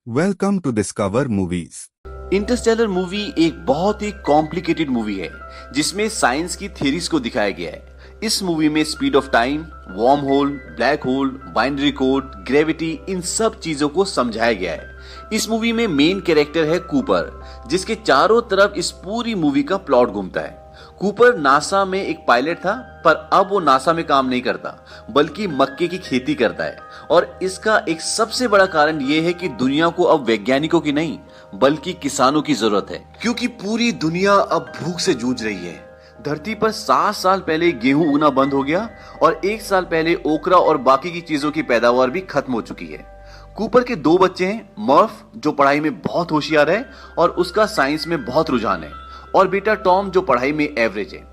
Welcome to Discover Movies. Interstellar movie एक बहुत ही complicated movie है जिसमें साइंस की थ्योरीज को दिखाया गया है। इस मूवी में speed of time, warm hole, black hole, binary code, gravity, इन सब चीजों को समझाया गया है। इस मूवी में मेन कैरेक्टर है कूपर, जिसके चारों तरफ इस पूरी मूवी का प्लॉट घूमता है। कूपर नासा में एक पायलट था, पर अब वो नासा में काम नहीं करता बल्कि मक्के की खेती करता है। और इसका एक सबसे बड़ा कारण ये है कि दुनिया को अब वैज्ञानिकों की नहीं बल्कि किसानों की जरूरत है, क्योंकि पूरी दुनिया अब भूख से जूझ रही है। धरती पर 7 साल पहले गेहूं उगना बंद हो गया और 1 साल पहले ओकरा और बाकी की चीजों की पैदावार भी खत्म हो चुकी है। कूपर के 2 बच्चे हैं, मर्फ जो पढ़ाई में बहुत होशियार है और उसका साइंस में बहुत रुझान है, और बेटा टॉम जो पढ़ाई में एवरेज है।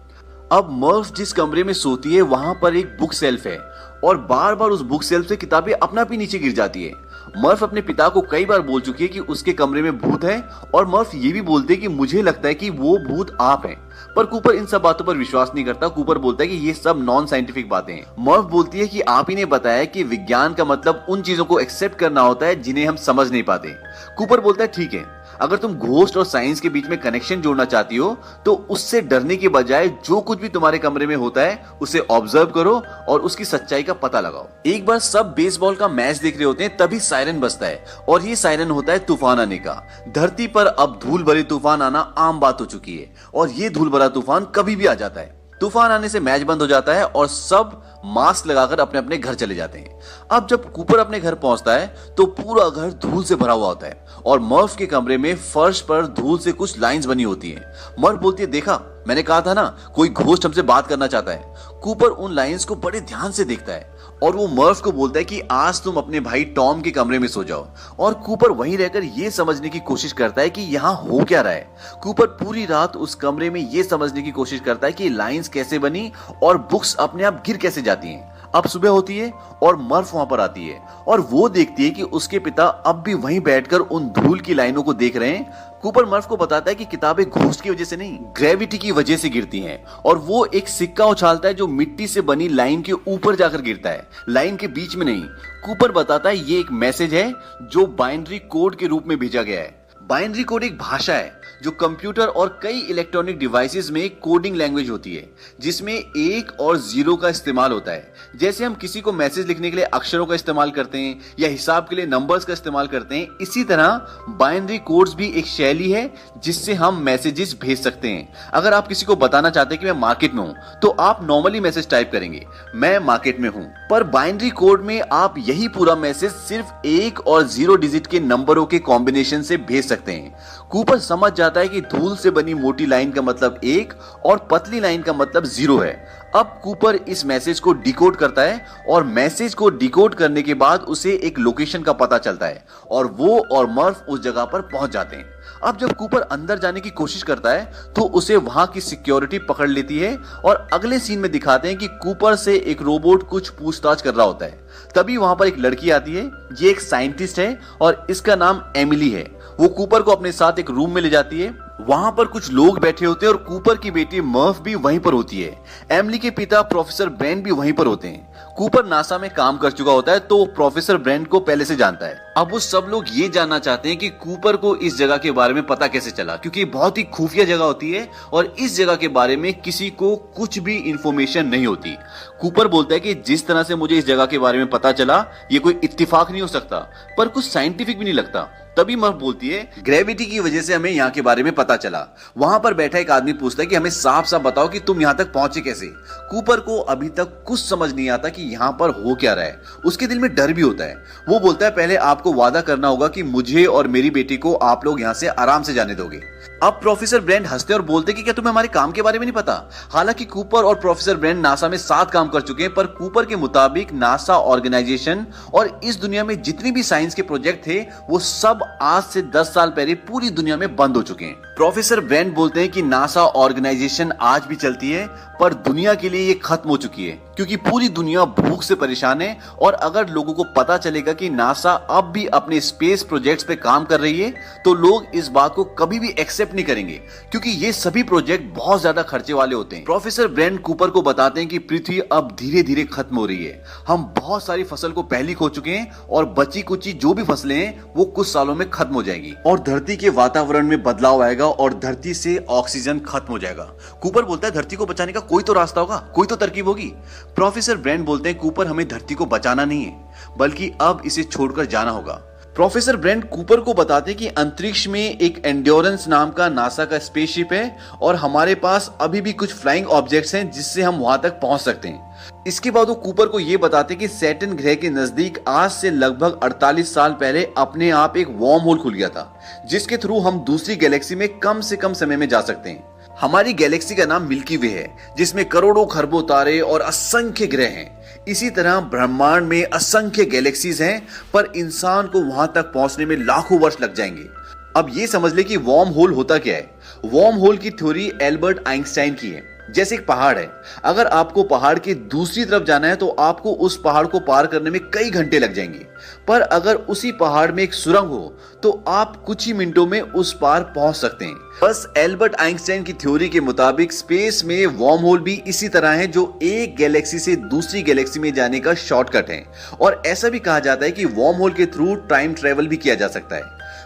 अब मर्फ जिस कमरे में सोती है वहां पर एक बुक सेल्फ है और बार बार उस बुक सेल्फ से किताबें अपना आप ही नीचे गिर जाती है। मर्फ अपने पिता को कई बार बोल चुकी है कि उसके कमरे में भूत है, और मर्फ ये भी बोलते है कि मुझे लगता है कि वो भूत आप हैं। पर कूपर इन सब बातों पर विश्वास नहीं करता। कूपर बोलता है कि ये सब नॉन साइंटिफिक बातें हैं। मर्फ बोलती है कि आप ही ने बताया कि विज्ञान का मतलब उन चीजों को एक्सेप्ट करना होता है जिन्हें हम समझ नहीं पाते। कूपर बोलता है ठीक है, अगर तुम घोस्ट और साइंस के बीच में कनेक्शन जोड़ना चाहती हो तो उससे डरने के बजाय जो कुछ भी तुम्हारे कमरे में होता है उसे ऑब्जर्व करो और उसकी सच्चाई का पता लगाओ। एक बार सब बेसबॉल का मैच देख रहे होते हैं, तभी सायरन बजता है और ये सायरन होता है तूफान आने का। धरती पर अब धूल भरे तूफान आना आम बात हो चुकी है और ये धूल भरा तूफान कभी भी आ जाता है। तूफान आने से मैच बंद हो जाता है और सब मास्क लगाकर अपने अपने घर चले जाते हैं। अब जब कूपर अपने घर पहुंचता है तो पूरा घर धूल से भरा हुआ होता है और मर्फ के कमरे में फर्श पर धूल से कुछ लाइंस बनी होती हैं। मर्फ बोलती है, देखा मैंने कहा था ना, कोई घोस्ट हमसे बात करना चाहता है। कूपर उन लाइंस को बड़े ध्यान से देखता है और वो मर्फ को बोलता है कि आज तुम अपने भाई टॉम के कमरे में सो जाओ। और कूपर वहीं रहकर ये समझने की कोशिश करता है कि यहाँ हो क्या रहा है। कूपर पूरी रात उस कमरे में ये समझने की कोशिश करता है कि लाइंस कैसे बनी और बुक्स अपने आप गिर कैसे जाती हैं। अब सुबह होती है और मर्फ वहां पर आती है और वो देखती है कि उसके पिता अब भी वहीं बैठकर उन धूल की लाइनों को देख रहे हैं। कूपर मर्फ को बताता है कि किताबें घोस्ट की वजह से नहीं, ग्रेविटी की वजह से गिरती हैं, और वो एक सिक्का उछालता है जो मिट्टी से बनी लाइन के ऊपर जाकर गिरता है, लाइन के बीच में नहीं। कूपर बताता है ये एक मैसेज है जो बाइनरी कोड के रूप में भेजा गया है। बाइनरी कोड एक भाषा है जो कंप्यूटर और कई इलेक्ट्रॉनिक डिवाइसेस में कोडिंग लैंग्वेज होती है, जिसमें 1 और 0 का इस्तेमाल होता है। जैसे हम किसी को मैसेज लिखने के लिए अक्षरों का इस्तेमाल करते हैं या हिसाब के लिए नंबर्स का इस्तेमाल करते हैं, इसी तरह बाइनरी कोड्स भी एक शैली है जिससे हम मैसेजेस भेज सकते हैं। अगर आप किसी को बताना चाहते हैं कि मैं मार्केट में हूं तो आप नॉर्मली मैसेज टाइप करेंगे, मैं मार्केट में हूं, पर बाइनरी कोड में आप यही पूरा मैसेज सिर्फ 1 और 0 डिजिट के नंबरों के कॉम्बिनेशन से भेज सकते हैं। कूपर समझ जाता है कि धूल से बनी मोटी लाइन का मतलब 1 और पतली लाइन का मतलब 0 है। अब कूपर इस मैसेज को डिकोड करता है और मैसेज को डिकोड करने के बाद उसे एक लोकेशन का पता चलता है और वो और मर्फ उस जगह पर पहुंच जाते हैं। अब जब कूपर अंदर जाने की कोशिश करता है तो उसे वहां की सिक्योरिटी पकड़ लेती है और अगले सीन में दिखाते हैं कि कूपर से एक रोबोट कुछ पूछताछ कर रहा होता है। तभी वहां पर एक लड़की आती है। ये एक साइंटिस्ट है और इसका नाम एमिली है। वो कूपर को अपने साथ एक रूम में ले जाती है। वहां पर कुछ लोग बैठे होते हैं और कूपर की बेटी मर्फ भी वहीं पर होती है। एमिली के पिता प्रोफेसर ब्रेंड भी वहीं पर होते हैं। कूपर नासा में काम कर चुका होता है तो प्रोफेसर ब्रेंड को पहले से जानता है। अब वो सब लोग ये जानना चाहते हैं कि कूपर को इस जगह के बारे में पता कैसे चला, क्योंकि बहुत ही खुफिया जगह होती है और इस जगह के बारे में किसी को कुछ भी इंफॉर्मेशन नहीं होती। कूपर बोलता है कि जिस तरह से मुझे इस जगह के बारे में पता चला ये कोई इत्तेफाक नहीं हो सकता, पर कुछ साइंटिफिक भी नहीं लगता। तभी मर्फ बोलती है, ग्रेविटी की वजह से हमें यहाँ के बारे में पता चला। वहां पर बैठा एक आदमी पूछता है कि हमें साफ साफ बताओ कि तुम यहाँ तक पहुंचे कैसे। कूपर को अभी तक कुछ समझ नहीं आता कि यहाँ पर हो क्या रहा है। उसके दिल में डर भी होता है। वो बोलता है, पहले आपको वादा करना होगा कि मुझे और मेरी बेटी को आप लोग यहाँ से आराम से जाने दोगे। अब प्रोफेसर ब्रेंड हंसते और बोलते कि क्या तुम्हें हमारे काम के बारे में नहीं पता। हालांकि कूपर और प्रोफेसर ब्रेंड नासा में साथ काम कर चुके हैं, पर कूपर के मुताबिक नासा ऑर्गेनाइजेशन और इस दुनिया में जितनी भी साइंस के प्रोजेक्ट थे वो सब आज से 10 साल पहले पूरी दुनिया में बंद हो चुके हैं। प्रोफेसर ब्रेंड बोलते हैं कि नासा ऑर्गेनाइजेशन आज भी चलती है, पर दुनिया के लिए ये खत्म हो चुकी है। क्योंकि पूरी दुनिया भूख से परेशान है और अगर लोगों को पता चलेगा कि नासा अब भी अपने स्पेस प्रोजेक्ट्स पे काम कर रही है तो लोग इस बात को कभी भी एक्सेप्ट नहीं करेंगे, क्योंकि ये सभी प्रोजेक्ट बहुत ज्यादा खर्चे वाले होते हैं। प्रोफेसर ब्रेंट कूपर को बताते हैं कि पृथ्वी अब धीरे धीरे खत्म हो रही है। हम बहुत सारी फसल को पहले खो चुके हैं और बची कुची जो भी फसलें हैं वो कुछ सालों में खत्म हो जाएगी और धरती के वातावरण में बदलाव आएगा और धरती से ऑक्सीजन खत्म हो जाएगा। कूपर बोलता है धरती को बचाने का कोई तो रास्ता होगा, कोई तो तरकीब होगी। प्रोफेसर ब्रेंट बोलते हैं कूपर हमें धरती को बचाना नहीं है बल्कि अब इसे छोड़कर जाना होगा। प्रोफेसर ब्रेंट कूपर को बताते हैं कि अंतरिक्ष में एक एंड्योरेंस नाम का नासा का स्पेसशिप है और हमारे पास अभी भी कुछ फ्लाइंग ऑब्जेक्ट्स हैं जिससे हम वहां तक पहुंच सकते हैं। इसके बाद वो कूपर को ये बताते हैं कि सैटर्न ग्रह के नजदीक आज से लगभग 48 साल पहले अपने आप एक वार्म होल खुल गया था जिसके थ्रू हम दूसरी गैलेक्सी में कम से कम समय में जा सकते हैं। हमारी गैलेक्सी का नाम मिल्की वे है जिसमें करोड़ों खरबों तारे और असंख्य ग्रह हैं। इसी तरह ब्रह्मांड में असंख्य गैलेक्सीज हैं पर इंसान को वहां तक पहुंचने में लाखों वर्ष लग जाएंगे। अब ये समझ ले कि वार्म होल होता क्या है। वार्म होल की थ्योरी एल्बर्ट आइंस्टाइन की है। जैसे एक पहाड़ है, अगर आपको पहाड़ की दूसरी तरफ जाना है तो आपको उस पहाड़ को पार करने में कई घंटे लग जाएंगे, पर अगर उसी पहाड़ में एक सुरंग हो तो आप कुछ ही मिनटों में उस पार पहुंच सकते हैं। बस एल्बर्ट आइंस्टाइन की थ्योरी के मुताबिक स्पेस में वार्म होल भी इसी तरह है जो एक गैलेक्सी से दूसरी गैलेक्सी में जाने का शॉर्टकट है और ऐसा भी कहा जाता है कि वार्म होल के थ्रू टाइम ट्रेवल भी किया जा सकता है।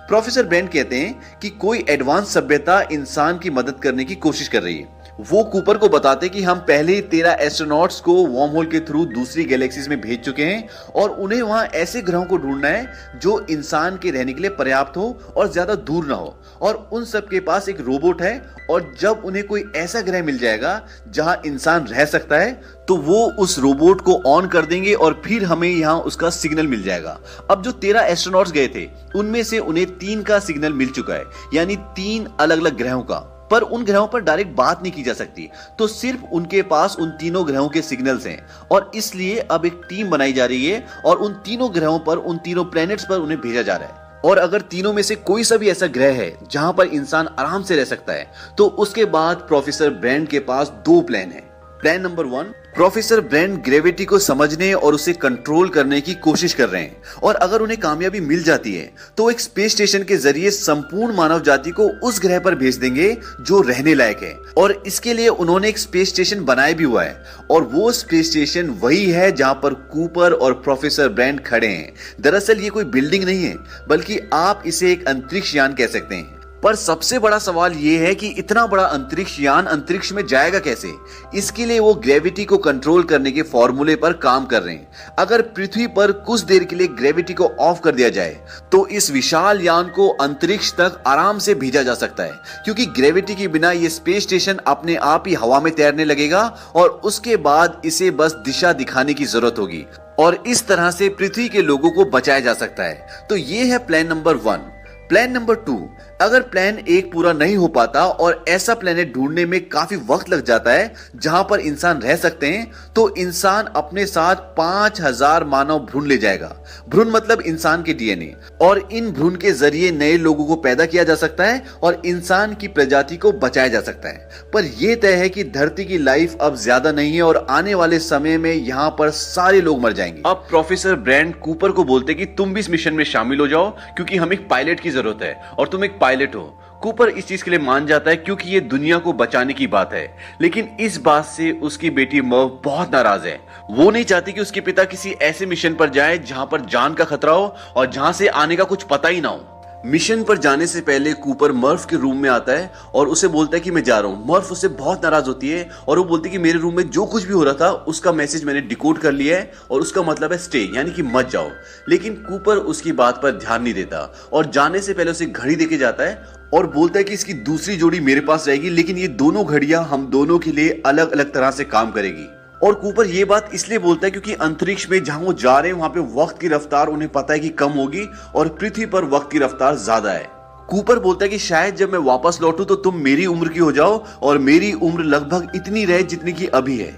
प्रोफेसर ब्रेंट कहते हैं कि कोई एडवांस सभ्यता इंसान की मदद करने की कोशिश कर रही है। वो कूपर को बताते कि हम पहले ही 13 एस्ट्रोनॉट्स को वार्म होल के थ्रू दूसरी गैलेक्सीज में भेज चुके हैं और उन्हें वहां ऐसे ग्रहों को ढूंढना है जो इंसान के रहने के लिए पर्याप्त हो और ज्यादा दूर ना हो, और उन सब के पास एक रोबोट है और जब उन्हें कोई ऐसा ग्रह मिल जाएगा जहां इंसान रह सकता है तो वो उस रोबोट को ऑन कर देंगे और फिर हमें यहां उसका सिग्नल मिल जाएगा। अब जो 13 एस्ट्रोनॉट्स गए थे उनमें से उन्हें 3 का सिग्नल मिल चुका है, यानी 3 अलग अलग ग्रहों का, पर उन ग्रहों पर डायरेक्ट बात नहीं की जा सकती, तो सिर्फ उनके पास उन तीनों ग्रहों के सिग्नल्स हैं और इसलिए अब एक टीम बनाई जा रही है और उन तीनों ग्रहों पर, उन तीनों प्लैनेट्स पर उन्हें भेजा जा रहा है। और अगर तीनों में से कोई सा भी ऐसा ग्रह है जहां पर इंसान आराम से रह सकता है तो उसके बाद प्रोफेसर ब्रेंट के पास 2 प्लान है। Plan number 1, professor Brent gravity को समझने और उसे कंट्रोल करने की कोशिश कर रहे हैं और अगर उन्हें कामयाबी मिल जाती है तो एक स्पेस स्टेशन के जरिए संपूर्ण मानव जाति को उस ग्रह पर भेज देंगे जो रहने लायक है, और इसके लिए उन्होंने एक स्पेस स्टेशन बनाया भी हुआ है और वो स्पेस स्टेशन वही है जहां पर कूपर और प्रोफेसर ब्रेंट खड़े हैं। दरअसल ये कोई बिल्डिंग नहीं है बल्कि आप इसे एक अंतरिक्ष यान कह सकते हैं। पर सबसे बड़ा सवाल यह है कि इतना बड़ा अंतरिक्ष यान अंतरिक्ष में जाएगा कैसे। इसके लिए वो ग्रेविटी को कंट्रोल करने के फॉर्मूले पर काम कर रहे हैं। अगर पृथ्वी पर कुछ देर के लिए ग्रेविटी को ऑफ कर दिया जाए तो इस विशाल यान को अंतरिक्ष तक आराम से भेजा जा सकता है, क्योंकि ग्रेविटी के बिना ये स्पेस स्टेशन अपने आप ही हवा में तैरने लगेगा और उसके बाद इसे बस दिशा दिखाने की जरूरत होगी और इस तरह से पृथ्वी के लोगों को बचाया जा सकता है। तो ये है प्लान नंबर 1। प्लान नंबर 2, अगर प्लान 1 पूरा नहीं हो पाता और ऐसा प्लेनेट ढूंढने में काफी वक्त लग जाता है जहां पर इंसान रह सकते हैं तो इंसान अपने साथ 5000 मानव भ्रूण ले जाएगा। भ्रूण मतलब इंसान के डीएनए, और इन भ्रूण के जरिए नए लोगों को पैदा किया जा सकता है और इंसान की प्रजाति को बचाया जा सकता है। पर यह तय है कि धरती की लाइफ अब ज्यादा नहीं है और आने वाले समय में यहाँ पर सारे लोग मर जाएंगे। अब प्रोफेसर ब्रेंट कूपर को बोलते कि तुम भी इस मिशन में शामिल हो जाओ क्योंकि हमें एक पायलट की जरूरत है और तुम एक पायलट हो। कूपर इस चीज के लिए मान जाता है क्योंकि ये दुनिया को बचाने की बात है, लेकिन इस बात से उसकी बेटी मर्व बहुत नाराज है। वो नहीं चाहती कि उसके पिता किसी ऐसे मिशन पर जाए जहां पर जान का खतरा हो और जहां से आने का कुछ पता ही ना हो। मिशन पर जाने से पहले कूपर मर्फ के रूम में आता है और उसे बोलता है कि मैं जा रहा हूं। मर्फ उससे बहुत नाराज होती है और वो बोलती है कि मेरे रूम में जो कुछ भी हो रहा था उसका मैसेज मैंने डिकोड कर लिया है और उसका मतलब है स्टे, यानी कि मत जाओ। लेकिन कूपर उसकी बात पर ध्यान नहीं देता और जाने से पहले उसे घड़ी देके जाता है और बोलता है कि इसकी दूसरी जोड़ी मेरे पास रहेगी, लेकिन ये दोनों घड़ियां हम दोनों के लिए अलग अलग तरह से काम करेगी। और कूपर ये बात इसलिए बोलता है क्योंकि अंतरिक्ष में जहां वो जा रहे हैं वहां पे वक्त की रफ्तार उन्हें पता है कि कम होगी और पृथ्वी पर वक्त की रफ्तार ज्यादा है। कूपर बोलता है कि शायद जब मैं वापस लौटूं तो तुम मेरी उम्र की हो जाओ और मेरी उम्र लगभग इतनी रहे जितनी की अभी है।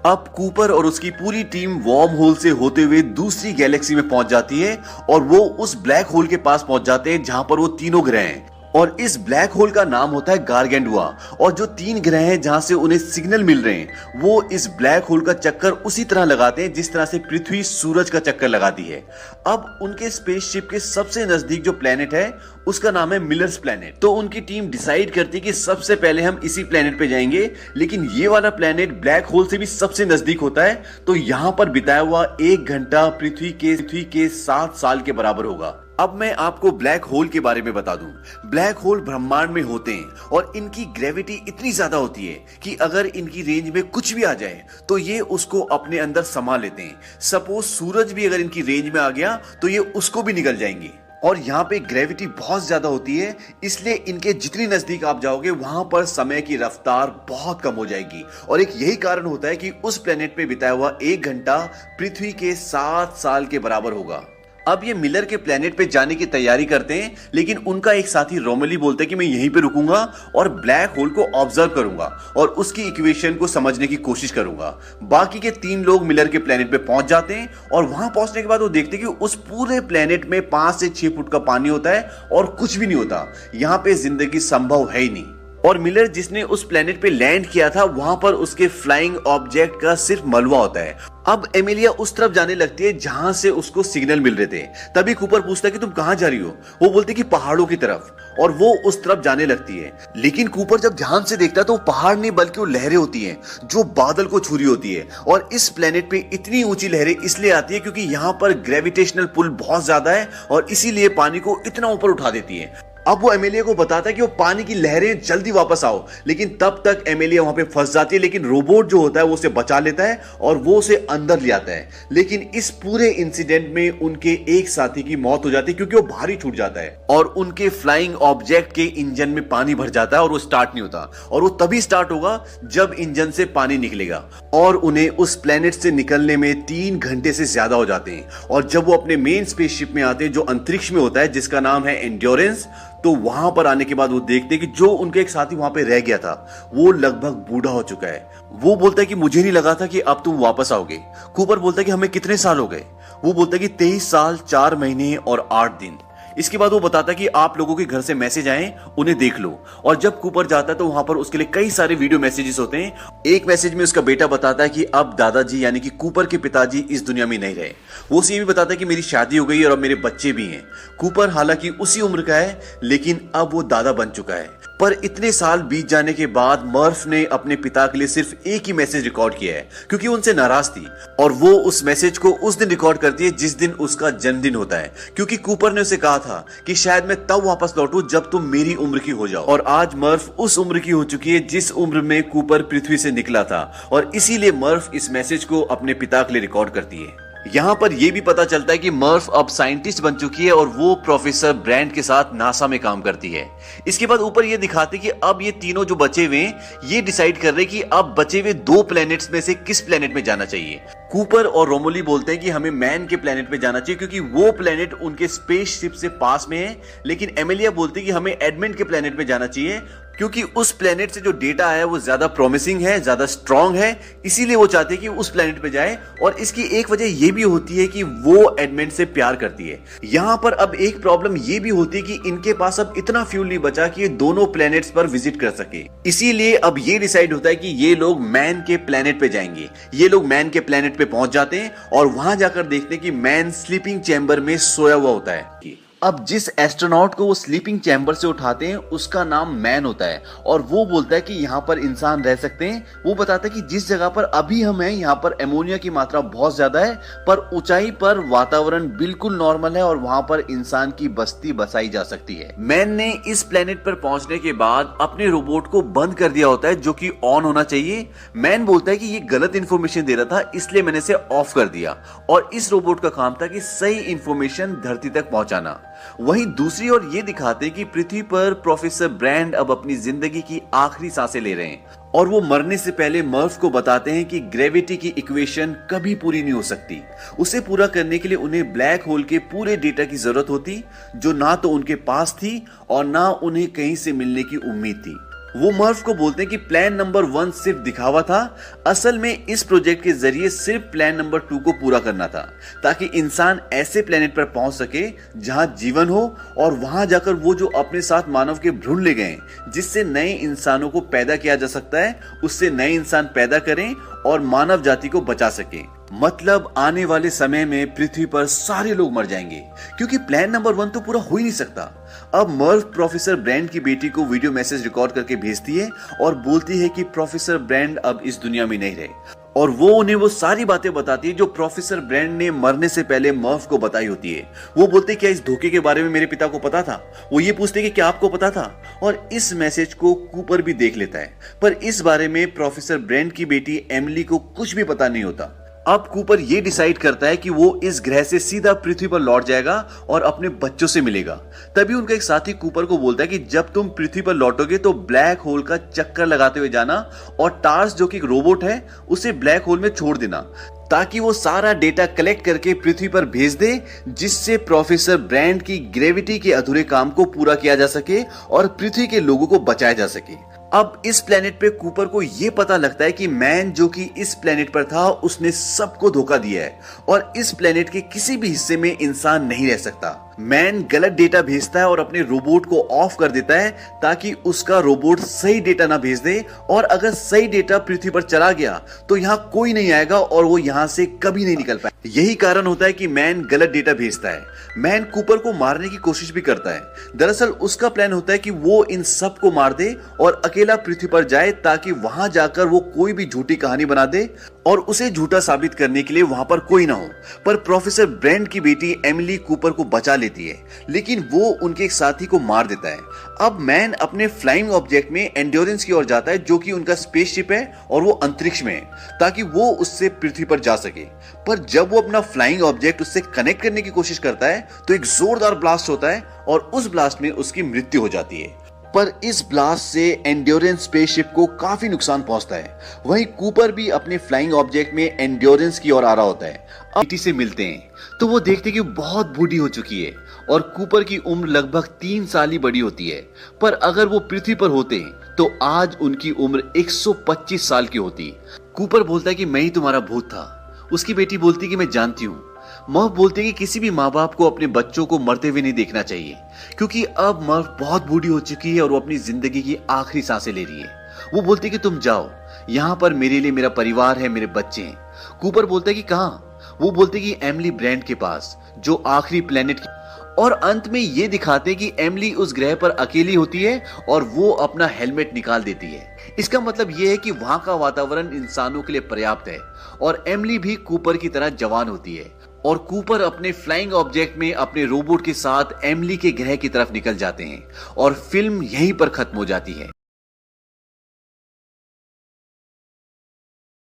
अब कूपर और उसकी पूरी टीम वार्म होल से होते हुए दूसरी गैलेक्सी में पहुंच जाती है और वो उस ब्लैक होल के पास पहुंच जाते हैं जहां पर वो तीनों ग्रह हैं और इस ब्लैक होल का नाम होता है गारगेंडुआ। और जो 3 ग्रह हैं जहां से उन्हें सिग्नल मिल रहे हैं वो इस ब्लैक होल का चक्कर उसी तरह लगाते हैं जिस तरह से पृथ्वी सूरज का चक्कर लगाती है। अब उनके स्पेसशिप के सबसे नजदीक जो प्लेनेट है उसका नाम है मिलर्स प्लेनेट। तो उनकी टीम डिसाइड करती है कि सबसे पहले हम इसी प्लेनेट पे जाएंगे, लेकिन ये वाला प्लेनेट ब्लैक होल से भी सबसे नजदीक होता है। तो यहां पर बिताया हुआ 1 घंटा पृथ्वी के 7 साल के बराबर होगा। अब मैं आपको ब्लैक होल के बारे में बता दूं। ब्लैक होल ब्रह्मांड में होते हैं और इनकी ग्रेविटी इतनी ज्यादा होती है कि अगर इनकी रेंज में कुछ भी आ जाए तो ये उसको अपने अंदर समा लेते हैं। सपोज सूरज भी अगर इनकी रेंज में आ गया तो ये उसको भी निगल जाएंगे। और यहाँ पे ग्रेविटी बहुत ज्यादा होती है, इसलिए इनके जितनी नजदीक आप जाओगे वहां पर समय की रफ्तार बहुत कम हो जाएगी। और एक यही कारण होता है कि उस प्लेनेट पे बिताया हुआ 1 घंटा पृथ्वी के 7 साल के बराबर होगा। अब ये मिलर के प्लेनेट पे जाने की तैयारी करते हैं, लेकिन उनका एक साथी रोमली बोलता है कि मैं यहीं पे रुकूंगा और ब्लैक होल को ऑब्जर्व करूंगा और उसकी इक्वेशन को समझने की कोशिश करूंगा। बाकी के 3 लोग मिलर के प्लेनेट पे पहुंच जाते हैं और वहां पहुंचने के बाद वो देखते हैं कि उस पूरे प्लेनेट में 5 से 6 फुट का पानी होता है और कुछ भी नहीं होता। यहाँ पे जिंदगी संभव है ही नहीं। और मिलर जिसने उस प्लेनेट पे लैंड किया था वहां पर उसके फ्लाइंग ऑब्जेक्ट का सिर्फ मलबा होता है। अब एमिलिया उस तरफ जाने लगती है जहां से उसको सिग्नल मिल रहे थे। तभी कूपर पूछता है कि तुम कहां जा रही हो? वो बोलती कि पहाड़ों की तरफ, और वो उस तरफ जाने लगती है। लेकिन कूपर जब ध्यान से देखता है तो पहाड़ नहीं बल्कि वो लहरें होती हैं जो बादल को छू रही होती है। और इस प्लेनेट पे इतनी ऊंची लहरें इसलिए आती है क्योंकि यहाँ पर ग्रेविटेशनल पुल बहुत ज्यादा है और इसीलिए पानी को इतना ऊपर उठा देती है। अब वो एमिलिया को बताता है कि वो पानी की लहरें जल्दी वापस आओ, लेकिन तब तक एमिलिया वहां पे फंस जाती है। लेकिन रोबोट जो होता है वो उसे बचा लेता है और वो उसे अंदर ले आता है। लेकिन इस पूरे इंसिडेंट में उनके एक साथी की मौत हो जाती है क्योंकि वो भारी छूट जाता है और उनके फ्लाइंग ऑब्जेक्ट के इंजन में पानी भर जाता है और वो स्टार्ट नहीं होता। और वो तभी स्टार्ट होगा जब इंजन से पानी निकलेगा और उन्हें उस प्लेनेट से निकलने में 3 घंटे से ज्यादा हो जाते हैं। और जब वो अपने मेन स्पेसशिप में आते हैं जो अंतरिक्ष में होता है जिसका नाम है एंड्योरेंस, तो वहां पर आने के बाद वो देखते हैं कि जो उनके एक साथी वहां पे रह गया था वो लगभग बूढ़ा हो चुका है। वो बोलता है कि मुझे नहीं लगा था कि अब तुम वापस आओगे। कूपर बोलता है कि हमें कितने साल हो गए? वो बोलता है कि 23 साल 4 महीने और 8 दिन। इसके बाद वो बताता है कि आप लोगों के घर से मैसेज आए, उन्हें देख लो। और जब कूपर जाता है तो वहां पर उसके लिए कई सारे वीडियो मैसेजेस होते हैं। एक मैसेज में उसका बेटा बताता है कि अब दादाजी यानी कि कूपर के पिताजी इस दुनिया में नहीं रहे। वो उसे ये भी बताता है कि मेरी शादी हो गई और अब मेरे बच्चे भी हैं। कूपर हालांकि उसी उम्र का है लेकिन अब वो दादा बन चुका है। पर इतने साल बीत जाने के बाद मर्फ ने अपने पिता के लिए सिर्फ एक ही मैसेज रिकॉर्ड किया है क्योंकि उनसे नाराज थी। और वो उस मैसेज को उस दिन रिकॉर्ड करती है जिस दिन उसका जन्मदिन होता है, क्योंकि कूपर ने उसे कहा था कि शायद मैं तब वापस लौटूं जब तुम मेरी उम्र की हो जाओ। और आज मर्फ उस उम्र की हो चुकी है जिस उम्र में कूपर पृथ्वी से निकला था और इसीलिए मर्फ इस मैसेज को अपने पिता के लिए रिकॉर्ड करती है। यहाँ पर यह भी पता चलता है कि मर्फ अब साइंटिस्ट बन चुकी है और वो प्रोफेसर ब्रैंड के साथ नासा में काम करती है। इसके बाद ऊपर ये दिखाते कि अब ये तीनों जो बचे हुए ये डिसाइड कर रहे कि अब बचे हुए 2 प्लैनेट्स में से किस प्लैनेट में जाना चाहिए। कूपर और रोमोली बोलते हैं कि हमें मैन के प्लैनेट पे जाना चाहिए क्योंकि वो प्लैनेट उनके स्पेसशिप से पास में है। लेकिन एमिलिया बोलती है कि हमें एडमंड के प्लैनेट पे जाना चाहिए क्योंकि उस प्लैनेट से जो डेटा है वो ज्यादा प्रॉमिसिंग है, ज्यादा स्ट्रांग है, इसीलिए वो चाहते हैं कि उस प्लैनेट पे जाए। और इसकी एक वजह ये भी होती है कि वो एडमंड से प्यार करती है। यहाँ पर अब एक प्रॉब्लम ये भी होती है कि इनके पास अब इतना फ्यूल नहीं बचा कि ये दोनों प्लैनेट्स पर विजिट कर सके। इसीलिए अब ये डिसाइड होता है कि ये लोग मैन के प्लैनेट पे जाएंगे। ये लोग मैन के प्लैनेट पे पहुंच जाते हैं और वहां जाकर देखते हैं कि मैन स्लीपिंग चैम्बर में सोया हुआ होता है। अब जिस एस्ट्रोनॉट को वो स्लीपिंग चैम्बर से उठाते हैं उसका नाम मैन होता है और वो बोलता है कि यहाँ पर इंसान रह सकते हैं। वो बताता है कि जिस जगह पर अभी हम हैं यहाँ पर एमोनिया की मात्रा बहुत ज्यादा है, पर ऊंचाई पर वातावरण बिल्कुल नॉर्मल है और वहां पर इंसान की बस्ती बसाई जा सकती है। मैन ने इस प्लेनेट पर पहुंचने के बाद अपने रोबोट को बंद कर दिया होता है जो कि ऑन होना चाहिए। मैन बोलता है कि ये गलत इंफॉर्मेशन दे रहा था इसलिए मैंने इसे ऑफ कर दिया और इस रोबोट का काम था कि सही इंफॉर्मेशन धरती तक पहुंचाना। वहीं दूसरी ओर ये दिखाते कि पृथ्वी पर प्रोफेसर ब्रैंड अब अपनी जिंदगी की आखिरी सांसें ले रहे हैं और वो मरने से पहले मर्फ को बताते हैं कि ग्रेविटी की इक्वेशन कभी पूरी नहीं हो सकती। उसे पूरा करने के लिए उन्हें ब्लैक होल के पूरे डेटा की जरूरत होती जो ना तो उनके पास थी और ना उन्हें कहीं से मिलने की उम्मीद थी। वो मर्फ को बोलते हैं कि प्लान नंबर 1 सिर्फ दिखावा था, असल में इस प्रोजेक्ट के जरिए सिर्फ प्लान नंबर 2 को पूरा करना था, ताकि इंसान ऐसे प्लेनेट पर पहुंच सके जहां जीवन हो, और वहां जाकर वो जो अपने साथ मानव के भ्रूण ले गए जिससे नए इंसानों को पैदा किया जा सकता है, उससे नए इंसान पैदा करें और मानव जाति को बचा सके। मतलब आने वाले समय में पृथ्वी पर सारे लोग मर जाएंगे, क्योंकि प्लान नंबर 1 तो पूरा हो ही नहीं सकता। अब मर्फ प्रोफेसर ब्रैंड की बेटी को वीडियो मैसेज रिकॉर्ड करके भेजती है और बोलती है कि प्रोफेसर ब्रैंड अब इस दुनिया में नहीं रहे, और वो उन्हें वो सारी बातें बताती है जो प्रोफेसर ब्रैंड ने मरने से पहले मर्फ को बताई होती है। वो बोलते क्या इस धोखे के बारे में मेरे पिता को पता था? वो ये पूछते कि क्या आपको पता था? और इस मैसेज को कूपर भी देख लेता है, पर इस बारे में प्रोफेसर ब्रैंड की बेटी एमिली को कुछ भी पता नहीं होता। अब कूपर ये डिसाइड करता है कि वो इस ग्रह से सीधा पृथ्वी पर लौट जाएगा और अपने बच्चों से मिलेगा। तभी उनका एक साथी कूपर को बोलता है कि जब तुम पृथ्वी पर लौटोगे तो ब्लैक होल का चक्कर लगाते हुए जाना, और टार्स जो कि एक रोबोट है उसे ब्लैक होल में छोड़ देना, ताकि वो सारा डेटा कलेक्ट करके पृथ्वी पर भेज दे, जिससे प्रोफेसर ब्रैंड की ग्रेविटी के अधूरे काम को पूरा किया जा सके और पृथ्वी के लोगों को बचाया जा सके। अब इस प्लेनेट पे कूपर को यह पता लगता है कि मैन जो कि इस प्लेनेट पर था उसने सबको धोखा दिया है, और इस प्लेनेट के किसी भी हिस्से में इंसान नहीं रह सकता। मैन गलत डेटा भेजता है और अपने रोबोट को ऑफ कर देता है, ताकि उसका रोबोट सही डेटा ना भेज दे, और अगर सही डेटा पृथ्वी पर चला गया तो यहाँ कोई नहीं आएगा और वो यहाँ से कभी नहीं निकल पाए। यही कारण होता है कि मैन गलत डेटा भेजता है। मैन कूपर को मारने की कोशिश भी करता है। दरअसल उसका प्लान होता है कि वो इन सब को मार दे और अकेला पृथ्वी पर जाए, ताकि वहां जाकर वो कोई भी झूठी कहानी बना दे और उसे झूठा साबित करने के लिए वहां पर कोई ना हो। पर प्रोफेसर ब्रैंड की बेटी एमिली कूपर को बचा लेती है, लेकिन वो उनके एक साथी को मार देता है। अब मैन अपने फ्लाइंग ऑब्जेक्ट में एंड्योरेंस की ओर जाता है, जो कि उनका स्पेसशिप है और वो अंतरिक्ष में है, ताकि वो उससे पृथ्वी पर जा सके। पर जब वो अपना फ्लाइंग ऑब्जेक्ट उससे कनेक्ट करने की कोशिश करता है तो एक जोरदार ब्लास्ट होता है और उस ब्लास्ट में उसकी मृत्यु हो जाती है। पर इस ब्लास्ट से एंड्योरेंस स्पेसशिप को काफी नुकसान पहुंचता है। वहीं कूपर भी अपने फ्लाइंग ऑब्जेक्ट में एंड्योरेंस की ओर आ रहा होता है। अब बेटी से मिलते हैं तो वो देखते हैं कि बहुत बूढ़ी हो चुकी है और कूपर की उम्र लगभग 3 साल ही बड़ी होती है। पर अगर वो पृथ्वी पर होते तो आज उनकी उम्र 125 साल की होती। कूपर बोलता है कि मैं ही तुम्हारा भूत था। उसकी बेटी बोलती कि मैं जानती हूँ। मर्फ बोलती है कि किसी भी माँ बाप को अपने बच्चों को मरते हुए नहीं देखना चाहिए, क्योंकि अब मर्फ बहुत बूढ़ी हो चुकी है और वो अपनी जिंदगी की आखिरी सांसें ले रही है। वो बोलती है कि तुम जाओ, यहाँ पर मेरे लिए मेरा परिवार है, मेरे बच्चे हैं। कूपर बोलता है कि कहाँ? वो बोलते कि एमिली ब्रैंड के पास, जो आखिरी प्लेनेट की। और अंत में ये दिखाते कि एमिली उस ग्रह पर अकेली होती है और वो अपना हेलमेट निकाल देती है। इसका मतलब ये है कि वहां का वातावरण इंसानों के लिए पर्याप्त है और एमिली भी कूपर की तरह जवान होती है। और कूपर अपने फ्लाइंग ऑब्जेक्ट में अपने रोबोट के साथ एमिली के ग्रह की तरफ निकल जाते हैं और फिल्म यहीं पर खत्म हो जाती है।